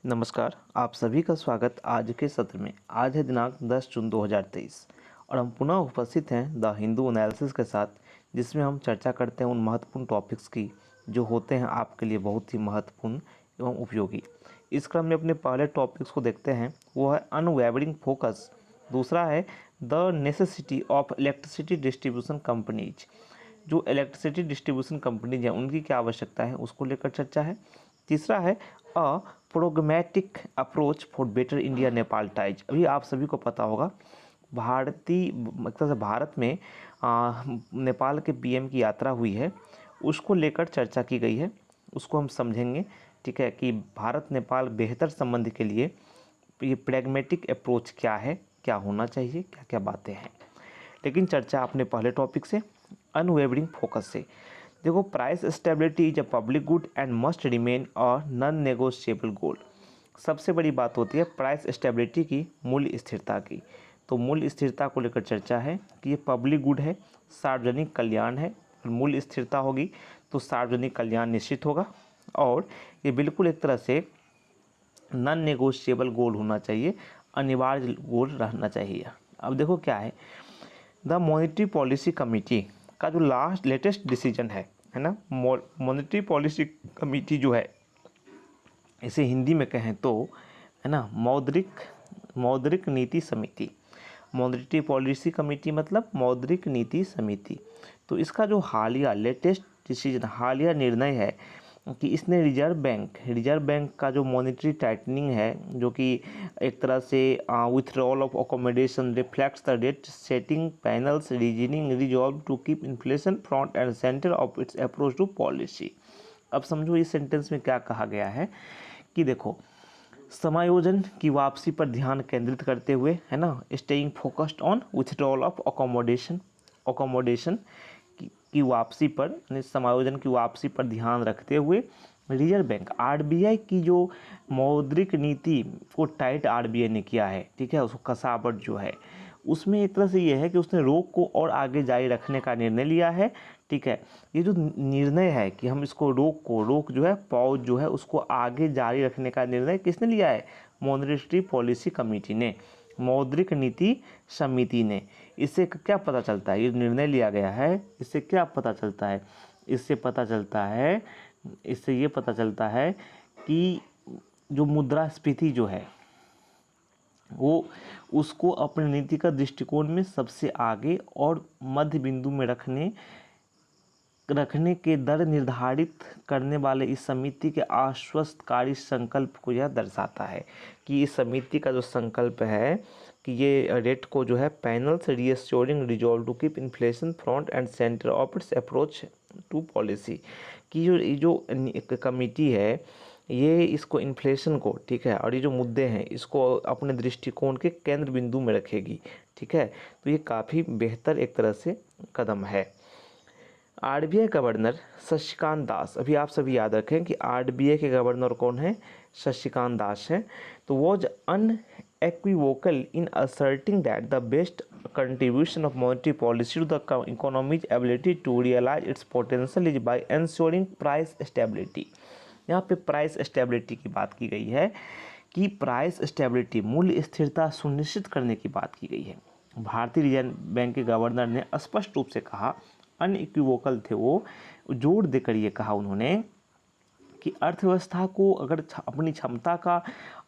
नमस्कार, आप सभी का स्वागत आज के सत्र में। आज है दिनांक 10 जून 2023 और हम पुनः उपस्थित हैं द हिंदू एनालिसिस के साथ, जिसमें हम चर्चा करते हैं उन महत्वपूर्ण टॉपिक्स की जो होते हैं आपके लिए बहुत ही महत्वपूर्ण एवं उपयोगी। इस क्रम में अपने पहले टॉपिक्स को देखते हैं, वो है अनवैवरिंग फोकस। दूसरा है the necessity of electricity distribution companies. जो इलेक्ट्रिसिटी डिस्ट्रीब्यूशन कंपनीज हैं उनकी क्या आवश्यकता है उसको लेकर चर्चा है। तीसरा है a pragmatic approach for better India Nepal ties. अभी आप सभी को पता होगा भारतीय मतलब से भारत में नेपाल के पीएम की यात्रा हुई है, उसको लेकर चर्चा की गई है। उसको हम समझेंगे, ठीक है, कि भारत नेपाल बेहतर संबंध के लिए ये प्रैग्मेटिक अप्रोच क्या है, क्या होना चाहिए, क्या क्या बातें हैं। लेकिन चर्चा अपने पहले टॉपिक से अनवेवरिंग फोकस से। देखो, price stability is a public good and must remain a non negotiable goal. सबसे बड़ी बात होती है प्राइस स्टेबिलिटी की, मूल्य स्थिरता की। तो मूल्य स्थिरता को लेकर चर्चा है कि ये पब्लिक गुड है, सार्वजनिक कल्याण है। मूल्य स्थिरता होगी तो सार्वजनिक कल्याण निश्चित होगा और ये बिल्कुल एक तरह से नॉन नेगोशिएबल गोल होना चाहिए, अनिवार्य गोल रहना चाहिए। अब देखो क्या है, द मॉनेटरी पॉलिसी कमेटी का जो लेटेस्ट डिसीजन है ना, मॉनेटरी पॉलिसी कमेटी जो है, इसे हिंदी में कहें तो है ना मौद्रिक नीति समिति। मॉनेटरी पॉलिसी कमेटी मतलब मौद्रिक नीति समिति। तो इसका जो हालिया लेटेस्ट डिसीजन, हालिया निर्णय है कि इसने रिजर्व बैंक का जो मॉनेटरी टाइटनिंग है, जो कि एक तरह से withdrawal of accommodation reflects the rate setting panel's reasoning resolve to keep inflation front and centre of its approach to policy. अब समझो इस सेंटेंस में क्या कहा गया है कि देखो, समायोजन की वापसी पर ध्यान केंद्रित करते हुए, है ना, staying focused on withdrawal of accommodation की वापसी पर, समायोजन की वापसी पर ध्यान रखते हुए रिजर्व बैंक आरबीआई की जो मौद्रिक नीति को टाइट आरबीआई ने किया है, ठीक है, उसको कसावट जो है उसमें एक तरह से ये है कि उसने रोक को और आगे जारी रखने का निर्णय लिया है। ठीक है, ये जो निर्णय है कि हम इसको रोक जो है, पॉज जो है, उसको आगे जारी रखने का निर्णय किसने लिया है? मॉनेटरी पॉलिसी कमेटी ने, मौद्रिक नीति समिति ने। इससे क्या पता चलता है, ये निर्णय लिया गया है, इससे क्या पता चलता है? इससे ये पता चलता है कि जो मुद्रास्फीति जो है वो उसको अपने नीति का दृष्टिकोण में सबसे आगे और मध्य बिंदु में रखने के दर निर्धारित करने वाले इस समिति के आश्वस्तकारी संकल्प को यह दर्शाता है कि इस समिति का जो संकल्प है कि ये रेट को जो है panel's reassuring resolve to keep inflation front and centre of its approach to policy, कि जो कमेटी है ये इसको इन्फ्लेशन को, ठीक है, और ये जो मुद्दे हैं इसको अपने दृष्टिकोण के केंद्र बिंदु में रखेगी। ठीक है, तो ये काफ़ी बेहतर एक तरह से कदम है। आरबीआई गवर्नर शशिकांत दास, अभी आप सभी याद रखें कि आरबीआई के गवर्नर कौन है? शशिकांत दास है। तो was unequivocal in asserting that the best contribution of monetary policy to the economy's ability to realize its potential is by ensuring price stability। यहाँ पे प्राइस स्टेबिलिटी की बात की गई है कि प्राइस स्टेबिलिटी, मूल्य स्थिरता सुनिश्चित करने की बात की गई है। भारतीय रिजर्व बैंक के गवर्नर ने स्पष्ट रूप से कहा, अनइक्विवोकल थे वो, जोर देकर ये कहा उन्होंने कि अर्थव्यवस्था को अगर अपनी क्षमता का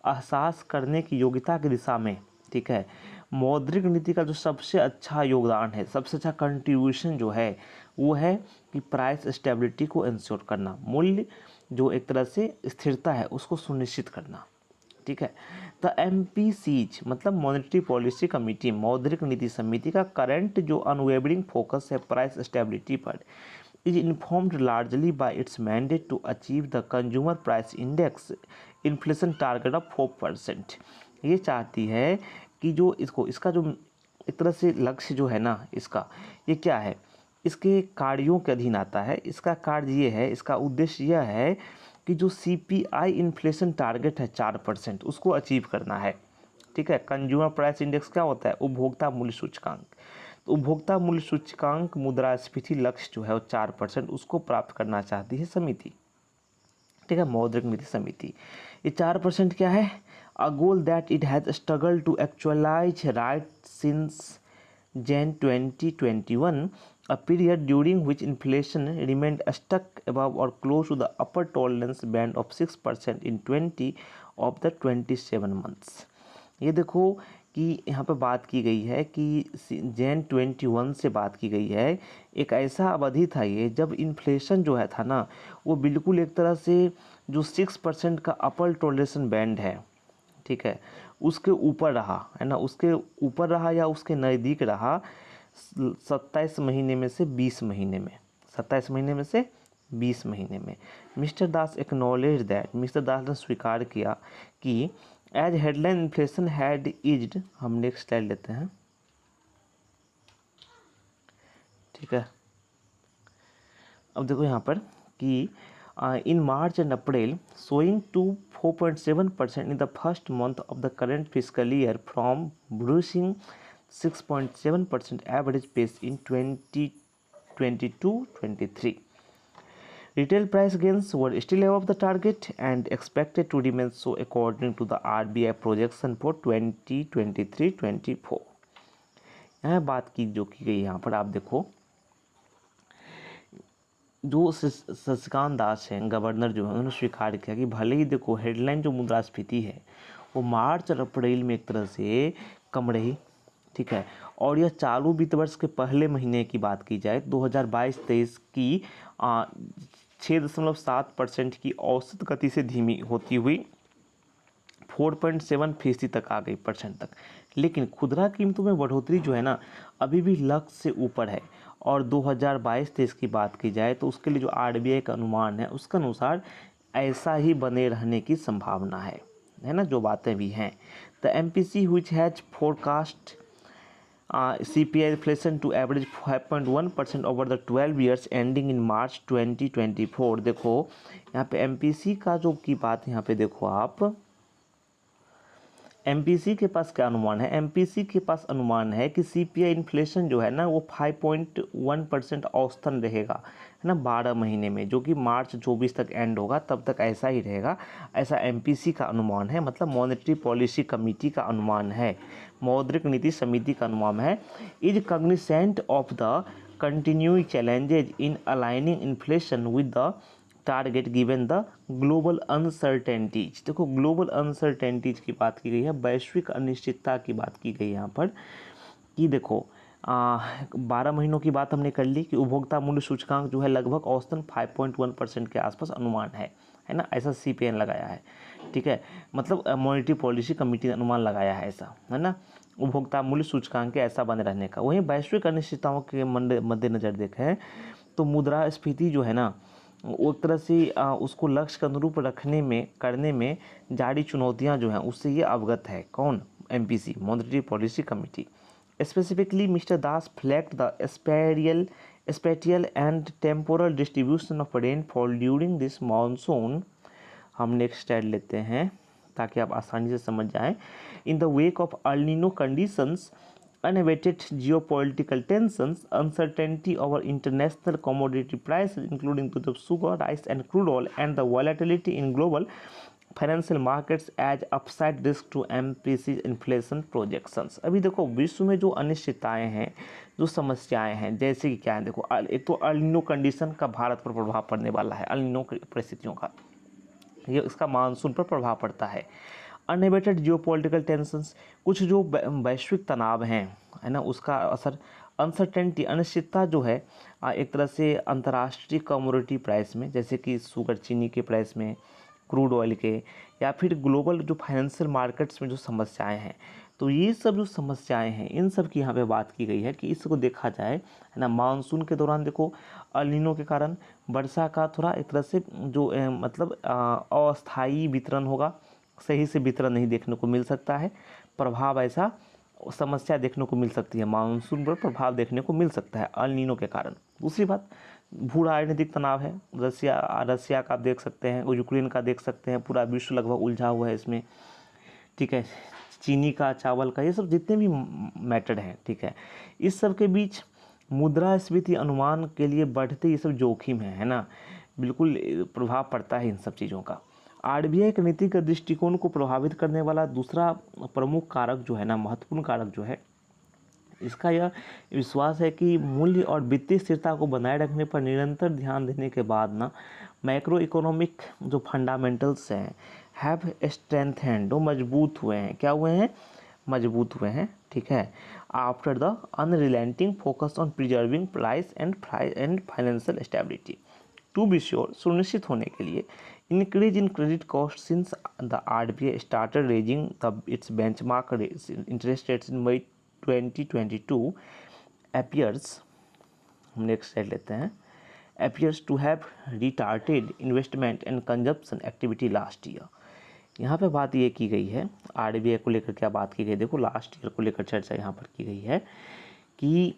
एहसास करने की योग्यता की दिशा में, ठीक है, मौद्रिक नीति का जो सबसे अच्छा योगदान है, सबसे अच्छा कंट्रीब्यूशन जो है वो है कि प्राइस स्टेबिलिटी को इंश्योर करना, मूल्य जो एक तरह से स्थिरता है उसको सुनिश्चित करना। ठीक है, द एमपीसीज मतलब मॉनेटरी पॉलिसी कमेटी, मौद्रिक नीति समिति का करंट जो अनवेवरिंग फोकस है प्राइस स्टेबिलिटी पर, is informed largely by its mandate to achieve the consumer price index inflation target of 4%। ये चाहती है कि जो इसका जो एक तरह से लक्ष्य जो है ना इसका, ये क्या है, इसके कार्यों के अधीन आता है। इसका कार्य ये है, इसका उद्देश्य यह है कि जो सीपीआई इन्फ्लेशन टारगेट है 4%, उसको अचीव करना है। ठीक है, कंज्यूमर प्राइस इंडेक्स क्या होता है? उपभोक्ता मूल्य सूचकांक। तो उपभोक्ता मूल्य सूचकांक मुद्रास्फीति लक्ष्य जो है वो 4%, उसको प्राप्त करना चाहती है समिति। ठीक है, मौद्रिक नीति समिति। ये 4% क्या है, a goal that it has struggle to actualise right since Jan 2021, a period during which inflation remained stuck above or close to the upper tolerance band of 6% in 20 of the 27 months। ये देखो कि यहाँ पे बात की गई है कि Jan 21 से बात की गई है, एक ऐसा अवधि था ये जब इन्फ्लेशन जो है था ना, वो बिल्कुल एक तरह से जो 6% का अपर टॉलरेशन बैंड है, ठीक है, उसके ऊपर रहा, है ना, उसके ऊपर रहा या उसके नज़दीक रहा 27 महीने में से 20 महीने में, 27 महीने में से 20 महीने में। Mister Das acknowledge that, mister Das ने स्वीकार किया कि as headline inflation had eased, हम नेक्स्ट स्लाइड लेते हैं, ठीक है। अब देखो यहाँ पर कि in March and April, showing to 4.7% in the first month of the current fiscal year from bruising 6.7% average pace in 2022-23. Retail price gains were still above the target and expected to remain so according to the RBI projection for 2023-24। यहाँ बात की जो की गई, यहाँ पर आप देखो जो शशिकांत दास हैं, गवर्नर जो है, उन्होंने स्वीकार किया कि भले ही देखो हेडलाइन जो मुद्रास्फीति है वो मार्च और अप्रैल में एक तरह से कम रही, ठीक है, और यह चालू वित्त वर्ष के पहले महीने की बात की जाए 2022-23 की 6.7% की औसत गति से धीमी होती हुई 4.7% तक आ गई परसेंट तक। लेकिन खुदरा कीमतों में बढ़ोतरी जो है ना, अभी भी लक्ष्य से ऊपर है। और 2022-23 की बात की जाए तो उसके लिए जो आरबीआई का अनुमान है उसके अनुसार ऐसा ही बने रहने की संभावना है ना, जो बातें भी हैं। The MPC which has forecast CPI inflation to average 5.1% over the 12 years ending in March 2024। देखो यहाँ पे MPC का जो की बात यहाँ पे देखो आप, एमपीसी के पास क्या अनुमान है, एमपीसी के पास अनुमान है कि सीपीआई इन्फ्लेशन जो है ना वो 5.1% औसतन रहेगा, है ना, 12 महीने में, जो कि मार्च 24 तक एंड होगा, तब तक ऐसा ही रहेगा, ऐसा एमपीसी का अनुमान है, मतलब मॉनेटरी पॉलिसी कमेटी का अनुमान है, मौद्रिक नीति समिति का अनुमान है। Is cognisant of the continuing challenges in aligning inflation with the target given the global uncertainties. देखो ग्लोबल अनसर्टेनिटीज की बात की गई है, वैश्विक अनिश्चितता की बात की गई है यहाँ पर कि देखो 12 महीनों की बात हमने कर ली कि उपभोक्ता मूल्य सूचकांक जो है लगभग औसतन 5.1% के आसपास अनुमान है ना, ऐसा सीपीएन लगाया है, ठीक है, मतलब मॉनेटरी पॉलिसी कमेटी ने अनुमान लगाया है ऐसा, है ना, उपभोक्ता मूल्य सूचकांक के ऐसा बने रहने का। वहीं वैश्विक अनिश्चितताओं के मद्देनजर देखें तो मुद्रास्फीति जो है ना वो एक तरह से उसको लक्ष्य के अनुरूप करने में जारी चुनौतियां जो हैं उससे ये अवगत है। कौन, MPC, monetary policy committee. Specifically mister Das flagged the spatial and temporal distribution of rainfall during this monsoon. हम नेक्स्ट स्लाइड लेते हैं ताकि आप आसानी से समझ जाएं। In the wake of El Nino conditions, unabated geopolitical tensions, uncertainty over international commodity prices including to the sugar, rice and crude oil, and the volatility in global financial markets as upside risk to MPC inflation projections. अभी देखो विश्व में जो अनिश्चितताएं हैं, जो समस्याएं हैं, जैसे कि क्या है, देखो एक तो एल नीनो कंडीशन का भारत पर प्रभाव पड़ने वाला है, एल नीनो परिस्थितियों का ये इसका मानसून पर प्रभाव पड़ता है। अनएबेटेड जियोपॉलिटिकल टेंशंस, कुछ जो वैश्विक तनाव हैं, है ना, उसका असर। अनसर्टेनिटी, अनिश्चितता जो है एक तरह से अंतर्राष्ट्रीय कमोडिटी प्राइस में, जैसे कि शुगर, चीनी के प्राइस में, क्रूड ऑयल के, या फिर ग्लोबल जो फाइनेंशियल मार्केट्स में जो समस्याएं हैं, तो ये सब जो समस्याएं हैं इन सब की यहाँ पे बात की गई है कि इसको देखा जाए, है ना। मानसून के दौरान देखो एल नीनो के कारण वर्षा का थोड़ा एक तरह से जो मतलब अस्थायी वितरण होगा, सही से वितरण नहीं देखने को मिल सकता है, प्रभाव ऐसा समस्या देखने को मिल सकती है, मानसून पर प्रभाव देखने को मिल सकता है एल नीनो के कारण। दूसरी बात भू राजनीतिक तनाव है, रसिया का आप देख सकते हैं, यूक्रेन का देख सकते हैं, पूरा विश्व लगभग उलझा हुआ है इसमें, ठीक है, चीनी का, चावल का, ये सब जितने भी मैटर हैं, ठीक है, इस सब के बीच मुद्रास्फीति अनुमान के लिए बढ़ते ये सब जोखिम है ना। बिल्कुल प्रभाव पड़ता है इन सब चीज़ों का। आरबीआई के नीतिगत दृष्टिकोण को प्रभावित करने वाला दूसरा प्रमुख कारक जो है ना, महत्वपूर्ण कारक जो है, इसका यह विश्वास है कि मूल्य और वित्तीय स्थिरता को बनाए रखने पर निरंतर ध्यान देने के बाद ना मैक्रो इकोनॉमिक जो फंडामेंटल्स हैं हैव स्ट्रेंथेंड, वो मजबूत हुए हैं। क्या हुए हैं? मजबूत हुए हैं। ठीक है। After the unrelenting focus on preserving price and financial stability, to be sure, सुनिश्चित होने के लिए increase in credit cost since the RBI started raising the its benchmark interest rates in May 2022 appears, हम नेक्स्ट स्लाइड लेते हैं, appears to have retarded investment and consumption activity last year। यहाँ पे बात ये की गई है, आरबीआई को लेकर क्या बात की गई, देखो लास्ट ईयर को लेकर चर्चा यहाँ पर की गई है कि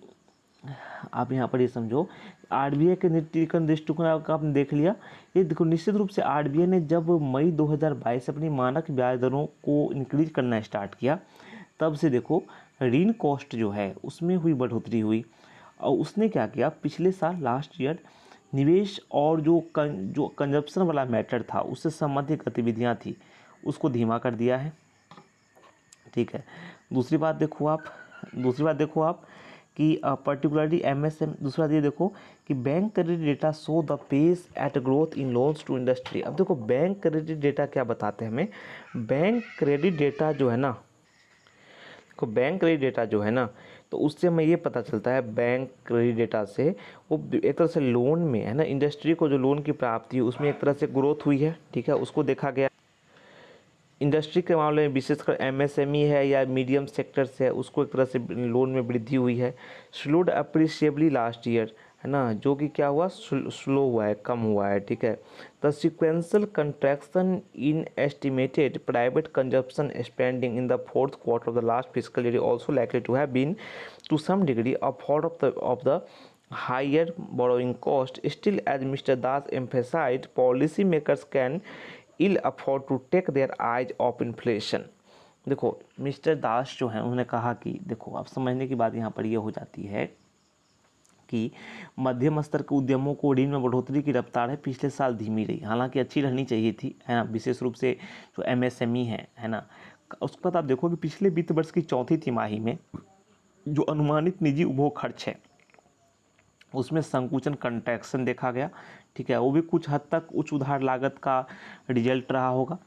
आप यहाँ पर ये समझो आरबीआई के नीतिगत दृष्टिकोण का आपने देख लिया। ये देखो निश्चित रूप से आरबीआई ने जब मई 2022 अपनी मानक ब्याज दरों को इंक्रीज करना स्टार्ट किया, तब से देखो ऋण कॉस्ट जो है उसमें हुई बढ़ोतरी हुई। और उसने क्या किया, पिछले साल लास्ट ईयर निवेश और जो कंजप्शन वाला मैटर था उससे संबंधित गतिविधियां थी उसको धीमा कर दिया है। ठीक है। दूसरी बात देखो आप कि पर्टिकुलरली एमएसएम, दूसरा ये देखो कि bank credit data show the pace at growth in loans to industry. अब देखो बैंक क्रेडिट डेटा क्या बताते हैं हमें, बैंक क्रेडिट डेटा जो है ना, को बैंक क्रेडिट डेटा जो है ना, तो उससे हमें ये पता चलता है बैंक क्रेडिट डेटा से वो एक तरह से लोन में है ना, इंडस्ट्री को जो लोन की प्राप्ति है उसमें एक तरह से ग्रोथ हुई है। ठीक है, उसको देखा गया। इंडस्ट्री के मामले में विशेषकर एमएसएमई है या मीडियम सेक्टर से है, उसको एक तरह से लोन में वृद्धि हुई है। स्लोड अप्रिशिएबली लास्ट ईयर, है ना, जो कि क्या हुआ, स्लो हुआ है, कम हुआ है। ठीक है। The sequential contraction in estimated private consumption spending in the fourth quarter of the last physical year also likely to have been to some degree a fault of the higher borrowing cost. Still, as Mr. Das emphasized, policy makers can ill afford to take their eyes off inflation। देखो mister दास जो हैं उन्होंने कहा कि देखो अब समझने की बात यहाँ पर ये हो जाती है कि मध्यम स्तर के उद्यमों को ऋण में बढ़ोतरी की रफ्तार है पिछले साल धीमी रही, हालांकि अच्छी रहनी चाहिए थी, है ना, विशेष रूप से जो एमएसएमई है ना। उसके बाद आप देखो कि पिछले वित्त वर्ष की चौथी तिमाही में जो अनुमानित निजी उपभोग खर्च है उसमें संकुचन, कंट्रैक्शन देखा गया। ठीक है, वो भी कुछ हद तक उच्च उधार लागत का रिजल्ट रहा होगा।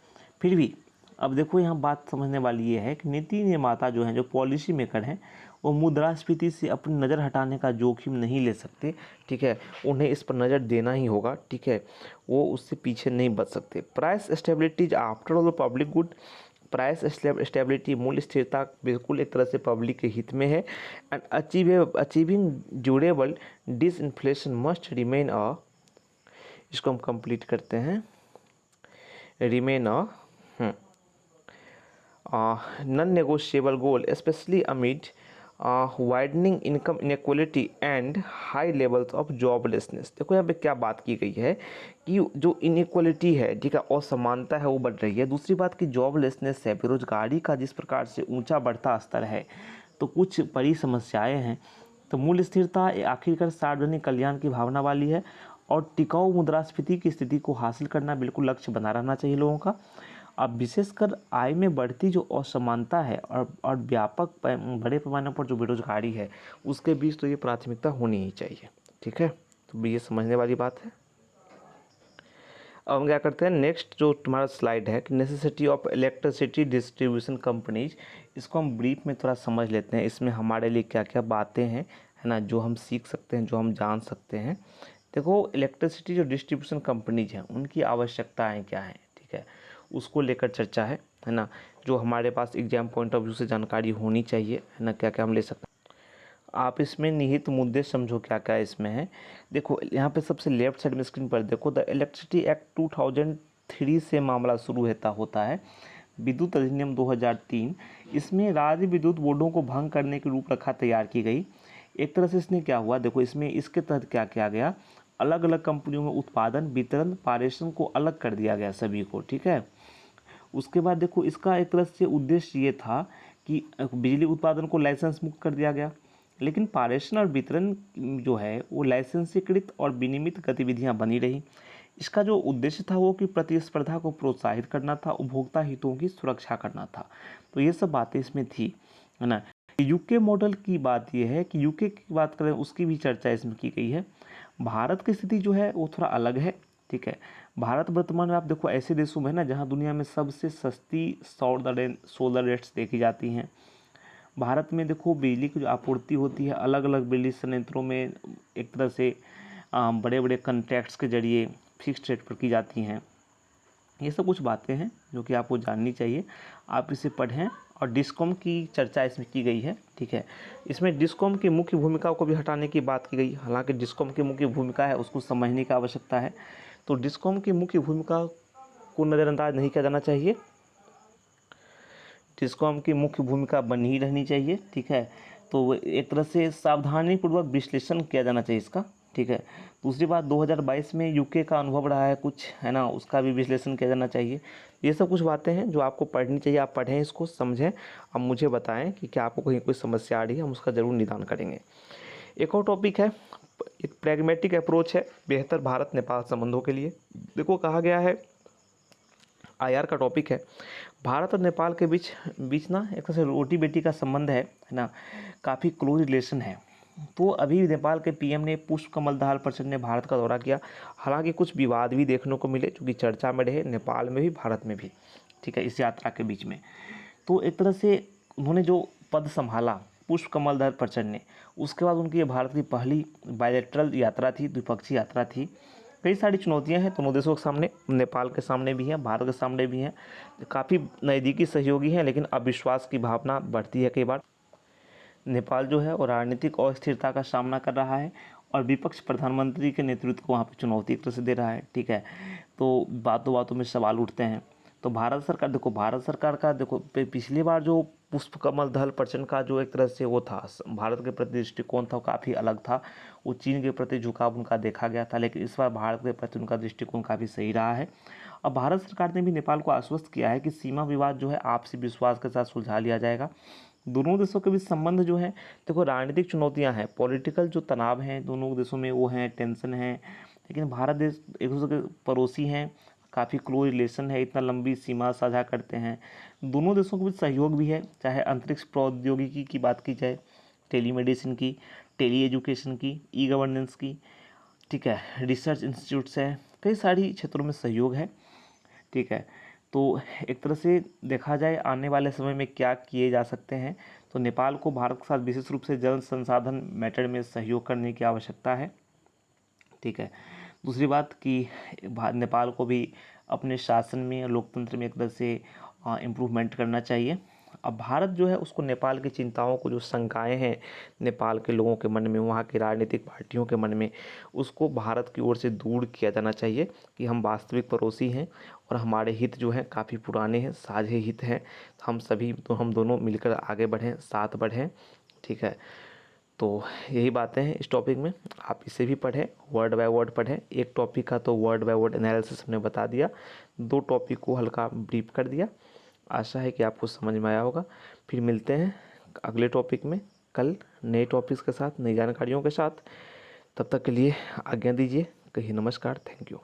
फिर भी अब देखो यहाँ बात समझने वाली ये है कि नीति निर्माता जो हैं, जो पॉलिसी मेकर हैं, वो मुद्रास्फीति से अपनी नज़र हटाने का जोखिम नहीं ले सकते। ठीक है, उन्हें इस पर नज़र देना ही होगा। ठीक है, वो उससे पीछे नहीं बच सकते। Price stability after all public good, price stability, मूल्य स्थिरता बिल्कुल एक तरह से पब्लिक के हित में है। And achieving durable disinflation must remain अ, इसको हम कंप्लीट करते हैं, remain a non negotiable goal specially amid widening income inequality and high levels of joblessness. देखो यहाँ पे क्या बात की गई है कि जो इनक्वलिटी है, ठीक है, असमानता है, वो बढ़ रही है। दूसरी बात की जॉबलेसनेस है, बेरोजगारी का जिस प्रकार से ऊंचा बढ़ता स्तर है, तो कुछ बड़ी समस्याएं हैं। तो मूल्य स्थिरता आखिरकार सार्वजनिक कल्याण की भावना वाली है और टिकाऊ मुद्रास्फीति की स्थिति को हासिल करना बिल्कुल लक्ष्य बना रहना चाहिए लोगों का। अब विशेषकर आय में बढ़ती जो असमानता है और व्यापक बड़े पैमाने पर जो बेरोजगारी है, उसके बीच तो ये प्राथमिकता होनी ही चाहिए। ठीक है, तो ये समझने वाली बात है। अब हम क्या करते हैं, नेक्स्ट जो तुम्हारा स्लाइड है कि necessity of electricity distribution companies, इसको हम ब्रीफ में थोड़ा समझ लेते हैं। इसमें हमारे लिए क्या क्या बातें हैं, है ना, जो हम सीख सकते हैं, जो हम जान सकते हैं। देखो इलेक्ट्रिसिटी जो डिस्ट्रीब्यूशन कंपनीज हैं उनकी आवश्यकताएं क्या हैं, ठीक है, उसको लेकर चर्चा है ना, जो हमारे पास एग्जाम पॉइंट ऑफ व्यू से जानकारी होनी चाहिए, है ना, क्या क्या हम ले सकते हैं। आप इसमें निहित मुद्दे समझो क्या क्या इसमें है। देखो यहाँ पे सबसे लेफ्ट साइड में स्क्रीन पर देखो, द इलेक्ट्रिसिटी एक्ट 2003 से मामला शुरू होता है। विद्युत अधिनियम 2003, इसमें राज्य विद्युत बोर्डों को भंग करने की रूपरेखा तैयार की गई। एक तरह से इसने क्या हुआ, देखो इसमें इसके तहत क्या किया गया, अलग अलग कंपनियों में उत्पादन, वितरण, पारेषण को अलग कर दिया गया सभी को। ठीक है, उसके बाद देखो इसका एक तरह से उद्देश्य ये था कि बिजली उत्पादन को लाइसेंस मुक्त कर दिया गया, लेकिन पारेषण और वितरण जो है वो लाइसेंसीकृत और विनियमित गतिविधियां बनी रही। इसका जो उद्देश्य था वो कि प्रतिस्पर्धा को प्रोत्साहित करना था, उपभोक्ता हितों की सुरक्षा करना था। तो ये सब बातें इसमें थी, है ना। यूके मॉडल की बात ये है कि यूके की बात करें उसकी भी चर्चा इसमें की गई है। भारत की स्थिति जो है वो थोड़ा अलग है, ठीक है। भारत वर्तमान में आप देखो ऐसे देशों में है ना जहाँ दुनिया में सबसे सस्ती सोलर रेट्स देखी जाती हैं। भारत में देखो बिजली की जो आपूर्ति होती है अलग अलग बिजली संयंत्रों में एक तरह से बड़े बड़े कॉन्ट्रैक्ट्स के जरिए फिक्स्ड रेट पर की जाती हैं। ये सब कुछ बातें हैं जो कि आपको जाननी चाहिए, आप इसे पढ़ें। और डिस्कॉम की चर्चा इसमें की गई है, ठीक है। इसमें डिस्कॉम की मुख्य भूमिकाओं को भी हटाने की बात की गई, हालांकि डिस्कॉम की मुख्य भूमिका है उसको समझने की आवश्यकता है। तो डिस्कॉम की मुख्य भूमिका को नज़रअंदाज नहीं किया जाना चाहिए, डिस्कॉम की मुख्य भूमिका बनी ही रहनी चाहिए, ठीक है। तो एक तरह से सावधानीपूर्वक विश्लेषण किया जाना चाहिए इसका, ठीक है। दूसरी बात 2022 में यूके का अनुभव रहा है कुछ, है ना, उसका भी विश्लेषण किया जाना चाहिए। ये सब कुछ बातें हैं जो आपको पढ़नी चाहिए, आप पढ़ें इसको, समझें, अब मुझे बताएं कि क्या आपको कहीं कोई समस्या आ रही है, हम उसका ज़रूर निदान करेंगे। एक और टॉपिक है, एक प्रैग्मेटिक अप्रोच है बेहतर भारत नेपाल संबंधों के लिए। देखो कहा गया है, आईआर का टॉपिक है, भारत और नेपाल के बीच बीच ना एक तरह से रोटी बेटी का संबंध है ना, काफ़ी क्लोज रिलेशन है। तो अभी नेपाल के पीएम ने पुष्प कमल दाहाल प्रचंड ने भारत का दौरा किया, हालांकि कुछ विवाद भी देखने को मिले जो कि चर्चा में रहे, नेपाल में भी भारत में भी, ठीक है, इस यात्रा के बीच में। तो एक तरह से उन्होंने जो पद संभाला पुष्प कमल दाहाल प्रचंड ने, उसके बाद उनकी ये भारत की पहली बायलैटरल यात्रा थी, द्विपक्षीय यात्रा थी। कई सारी चुनौतियां हैं दोनों देशों के सामने, नेपाल के सामने भी हैं, भारत के सामने भी हैं। काफ़ी नज़दीकी सहयोगी हैं लेकिन अविश्वास की भावना बढ़ती है कई बार। नेपाल जो है वो राजनीतिक अस्थिरता का सामना कर रहा है और विपक्ष प्रधानमंत्री के नेतृत्व को वहाँ पर चुनौती एक तरह से दे रहा है, ठीक है। तो बातों बातों में सवाल उठते हैं। तो भारत सरकार देखो, भारत सरकार का देखो पिछली बार जो पुष्प कमल दहल प्रचंड का जो एक तरह से वो था भारत के प्रति दृष्टिकोण था वो काफ़ी अलग था, वो चीन के प्रति झुकाव उनका देखा गया था, लेकिन इस बार भारत के प्रति उनका दृष्टिकोण काफ़ी सही रहा है। अब भारत सरकार ने भी नेपाल को आश्वस्त किया है कि सीमा विवाद जो है आपसी विश्वास के साथ सुलझा लिया जाएगा। दोनों देशों के बीच संबंध जो है, देखो राजनीतिक चुनौतियां हैं, पॉलिटिकल जो तनाव हैं दोनों देशों में वो हैं, टेंशन है, लेकिन भारत देश एक दूसरे के पड़ोसी हैं, काफ़ी क्लोज रिलेशन है, इतना लंबी सीमा साझा करते हैं। दोनों देशों के बीच सहयोग भी है, चाहे अंतरिक्ष प्रौद्योगिकी की बात की जाए, टेलीमेडिसिन की, टेली एजुकेशन की, ई गवर्नेंस की, ठीक है, रिसर्च इंस्टीट्यूट्स है, कई सारी क्षेत्रों में सहयोग है, ठीक है। तो एक तरह से देखा जाए आने वाले समय में क्या किए जा सकते हैं, तो नेपाल को भारत के साथ विशेष रूप से जल संसाधन मैटर में सहयोग करने की आवश्यकता है, ठीक है। दूसरी बात कि नेपाल को भी अपने शासन में लोकतंत्र में एक तरह से इम्प्रूवमेंट करना चाहिए। अब भारत जो है उसको नेपाल की चिंताओं को, जो शंकाएं हैं नेपाल के लोगों के मन में, वहाँ की राजनीतिक पार्टियों के मन में, उसको भारत की ओर से दूर किया जाना चाहिए कि हम वास्तविक पड़ोसी हैं और हमारे हित जो हैं काफ़ी पुराने हैं, साझे हित हैं, हम सभी तो हम दोनों मिलकर आगे बढ़ें, साथ बढ़ें, ठीक है। तो यही बातें हैं इस टॉपिक में, आप इसे भी पढ़ें, वर्ड बाय वर्ड पढ़ें। एक टॉपिक का तो वर्ड बाय वर्ड एनालिसिस हमने बता दिया, दो टॉपिक को हल्का ब्रीफ कर दिया। आशा है कि आपको समझ में आया होगा। फिर मिलते हैं अगले टॉपिक में कल नए टॉपिक्स के साथ, नई जानकारियों के साथ। तब तक के लिए आज्ञा दीजिए, कहिए नमस्कार, थैंक यू।